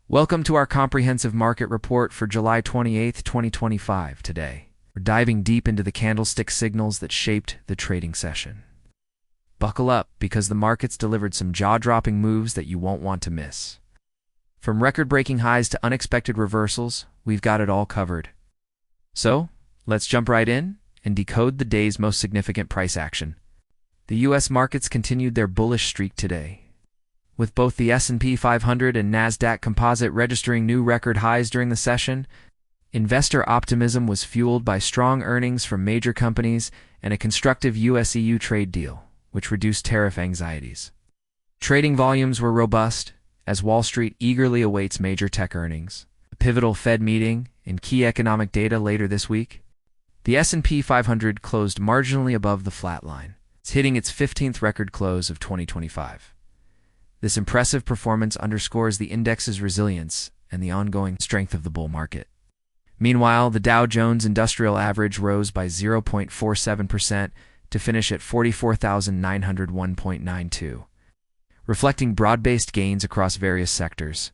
Welcome to our comprehensive market report for July 28, 2025. Today, we're diving deep into the candlestick signals that shaped the trading session. Buckle up, because the markets delivered some jaw-dropping moves that you won't want to miss. From record-breaking highs to unexpected reversals, we've got it all covered. So, let's jump right in and decode the day's most significant price action. The U.S. markets continued their bullish streak today, with both the S&P 500 and Nasdaq Composite registering new record highs during the session. Investor optimism was fueled by strong earnings from major companies and a constructive U.S. EU trade deal, which reduced tariff anxieties. Trading volumes were robust, as Wall Street eagerly awaits major tech earnings, a pivotal Fed meeting, and key economic data later this week. The S&P 500 closed marginally above the flat line. It's hitting its 15th record close of 2025. This impressive performance underscores the index's resilience and the ongoing strength of the bull market. Meanwhile, the Dow Jones Industrial Average rose by 0.47% to finish at 44,901.92, reflecting broad-based gains across various sectors.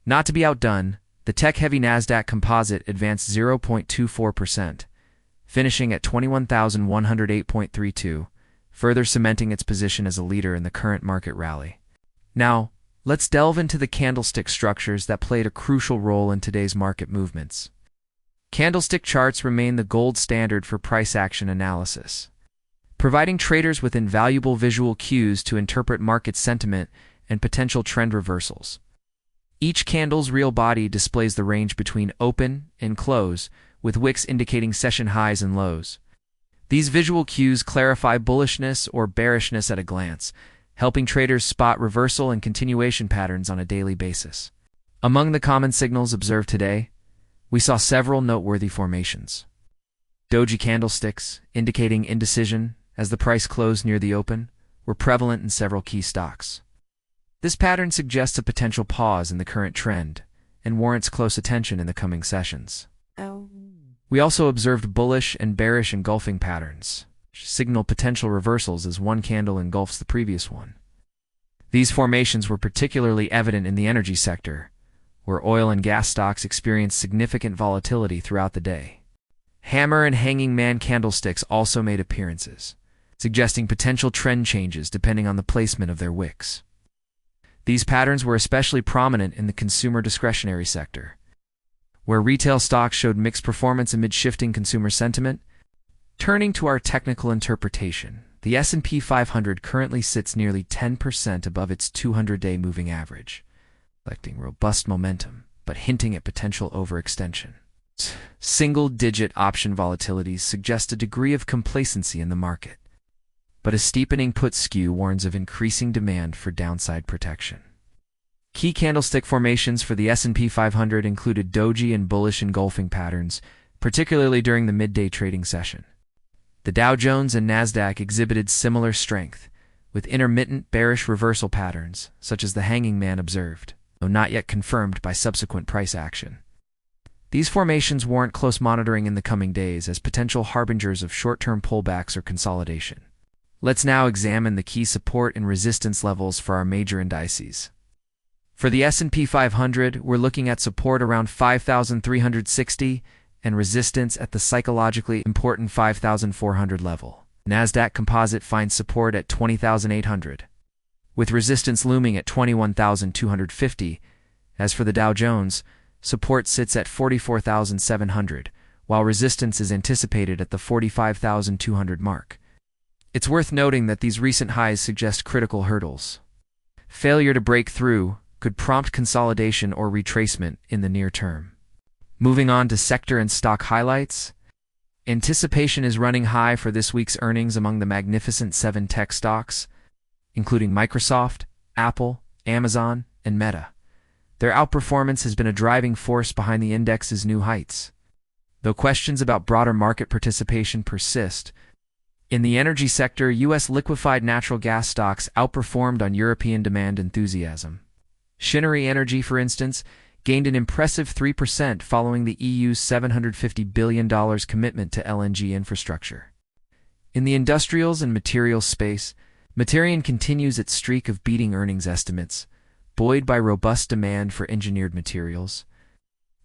Not to be outdone, the tech-heavy Nasdaq Composite advanced 0.24%, finishing at 21,108.32, further cementing its position as a leader in the current market rally. Now, let's delve into the candlestick structures that played a crucial role in today's market movements. Candlestick charts remain the gold standard for price action analysis, providing traders with invaluable visual cues to interpret market sentiment and potential trend reversals. Each candle's real body displays the range between open and close, with wicks indicating session highs and lows. These visual cues clarify bullishness or bearishness at a glance, helping traders spot reversal and continuation patterns on a daily basis. Among the common signals observed today, we saw several noteworthy formations. Doji candlesticks, indicating indecision as the price closed near the open, were prevalent in several key stocks. This pattern suggests a potential pause in the current trend and warrants close attention in the coming sessions. We also observed bullish and bearish engulfing patterns, which signal potential reversals as one candle engulfs the previous one. These formations were particularly evident in the energy sector, where oil and gas stocks experienced significant volatility throughout the day. Hammer and hanging man candlesticks also made appearances, suggesting potential trend changes depending on the placement of their wicks. These patterns were especially prominent in the consumer discretionary sector, where retail stocks showed mixed performance amid shifting consumer sentiment. Turning to our technical interpretation, the S&P 500 currently sits nearly 10% above its 200-day moving average, reflecting robust momentum, but hinting at potential overextension. Single-digit option volatilities suggest a degree of complacency in the market, but a steepening put skew warns of increasing demand for downside protection. Key candlestick formations for the S&P 500 included doji and bullish engulfing patterns, particularly during the midday trading session. The Dow Jones and Nasdaq exhibited similar strength, with intermittent bearish reversal patterns, such as the hanging man observed, though not yet confirmed by subsequent price action. These formations warrant close monitoring in the coming days as potential harbingers of short-term pullbacks or consolidation. Let's now examine the key support and resistance levels for our major indices. For the S&P 500, we're looking at support around 5,360 and resistance at the psychologically important 5,400 level. Nasdaq Composite finds support at 20,800, with resistance looming at 21,250. As for the Dow Jones, support sits at 44,700, while resistance is anticipated at the 45,200 mark. It's worth noting that these recent highs suggest critical hurdles. Failure to break through could prompt consolidation or retracement in the near term. Moving on to sector and stock highlights, anticipation is running high for this week's earnings among the Magnificent Seven tech stocks, including Microsoft, Apple, Amazon, and Meta. Their outperformance has been a driving force behind the index's new heights. Though questions about broader market participation persist, in the energy sector, U.S. liquefied natural gas stocks outperformed on European demand enthusiasm. Shinnery Energy, for instance, gained an impressive 3% following the EU's $750 billion commitment to LNG infrastructure. In the industrials and materials space, Materion continues its streak of beating earnings estimates, buoyed by robust demand for engineered materials.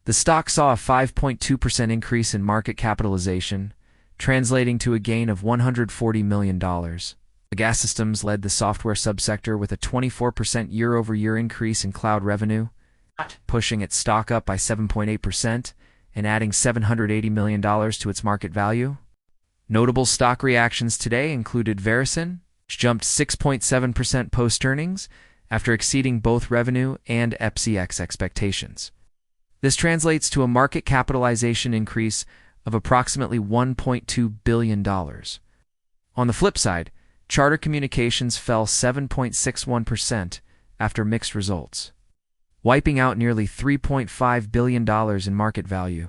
The stock saw a 5.2% increase in market capitalization, translating to a gain of $140 million. The gas systems led the software subsector with a 24% year-over-year increase in cloud revenue, pushing its stock up by 7.8% and adding $780 million to its market value. Notable stock reactions today included Verizon, which jumped 6.7% post-earnings after exceeding both revenue and EPS expectations. This translates to a market capitalization increase of approximately $1.2 billion. On the flip side, Charter Communications fell 7.61% after mixed results, wiping out nearly $3.5 billion in market value.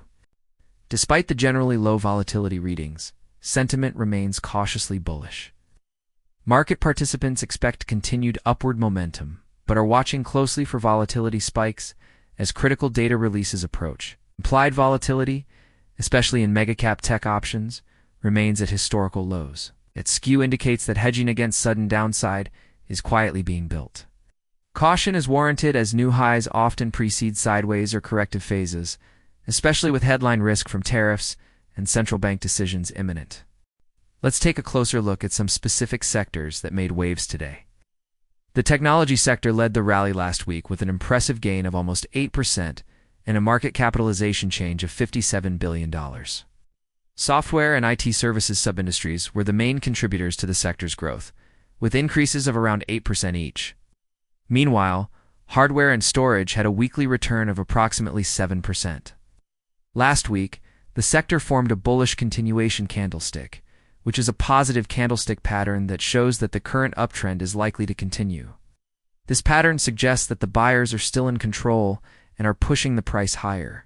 Despite the generally low volatility readings, sentiment remains cautiously bullish. Market participants expect continued upward momentum, but are watching closely for volatility spikes as critical data releases approach. Implied volatility, especially in megacap tech options, remains at historical lows. Its skew indicates that hedging against sudden downside is quietly being built. Caution is warranted as new highs often precede sideways or corrective phases, especially with headline risk from tariffs and central bank decisions imminent. Let's take a closer look at some specific sectors that made waves today. The technology sector led the rally last week with an impressive gain of almost 8% and a market capitalization change of $57 billion. Software and IT services subindustries were the main contributors to the sector's growth, with increases of around 8% each. Meanwhile, hardware and storage had a weekly return of approximately 7%. Last week, the sector formed a bullish continuation candlestick, which is a positive candlestick pattern that shows that the current uptrend is likely to continue. This pattern suggests that the buyers are still in control and are pushing the price higher.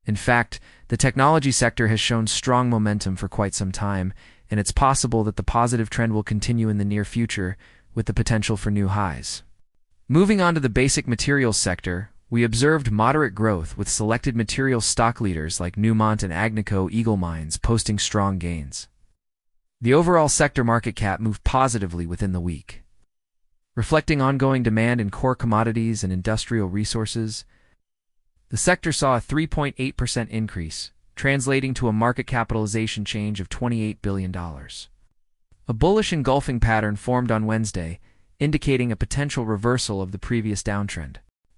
In fact, the technology sector has shown strong momentum for quite some time, and it's possible that the positive trend will continue in the near future with the potential for new highs. Moving on to the basic materials sector, we observed moderate growth with selected materials stock leaders like Newmont and Agnico Eagle Mines posting strong gains. The overall sector market cap moved positively within the week. Reflecting ongoing demand in core commodities and industrial resources, the sector saw a 3.8% increase, translating to a market capitalization change of $28 billion. A bullish engulfing pattern formed on Wednesday, indicating a potential reversal of the previous downtrend.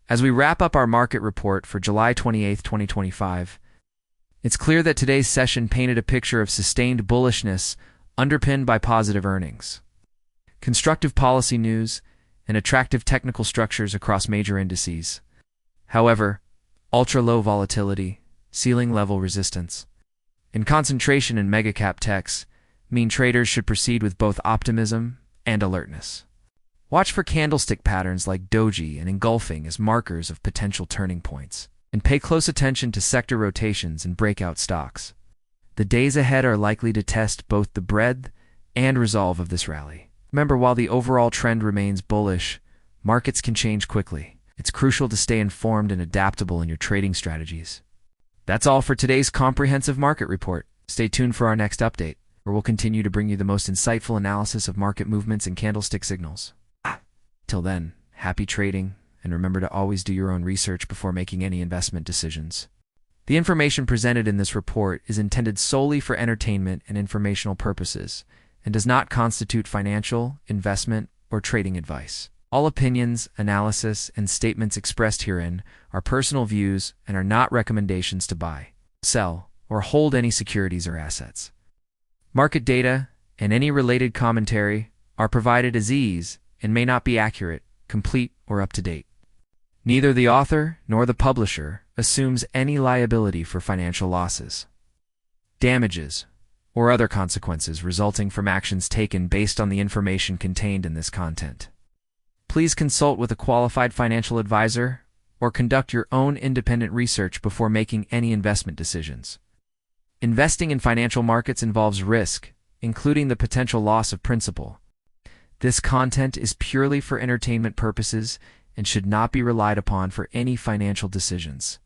As we wrap up our market report for July 28, 2025, it's clear that today's session painted a picture of sustained bullishness underpinned by positive earnings, constructive policy news, and attractive technical structures across major indices. However, ultra-low volatility, ceiling-level resistance, and concentration in megacap techs mean traders should proceed with both optimism and alertness. Watch for candlestick patterns like doji and engulfing as markers of potential turning points, and pay close attention to sector rotations and breakout stocks. The days ahead are likely to test both the breadth and resolve of this rally. Remember, while the overall trend remains bullish, markets can change quickly. It's crucial to stay informed and adaptable in your trading strategies. That's all for today's comprehensive market report. Stay tuned for our next update, where we'll continue to bring you the most insightful analysis of market movements and candlestick signals. Till then, happy trading, and remember to always do your own research before making any investment decisions. The information presented in this report is intended solely for entertainment and informational purposes and does not constitute financial, investment, or trading advice. All opinions, analysis, and statements expressed herein are personal views and are not recommendations to buy, sell, or hold any securities or assets. Market data and any related commentary are provided as is and may not be accurate, complete, or up to date. Neither the author nor the publisher assumes any liability for financial losses, damages, or other consequences resulting from actions taken based on the information contained in this content. Please consult with a qualified financial advisor or conduct your own independent research before making any investment decisions. Investing in financial markets involves risk, including the potential loss of principal. This content is purely for entertainment purposes and should not be relied upon for any financial decisions.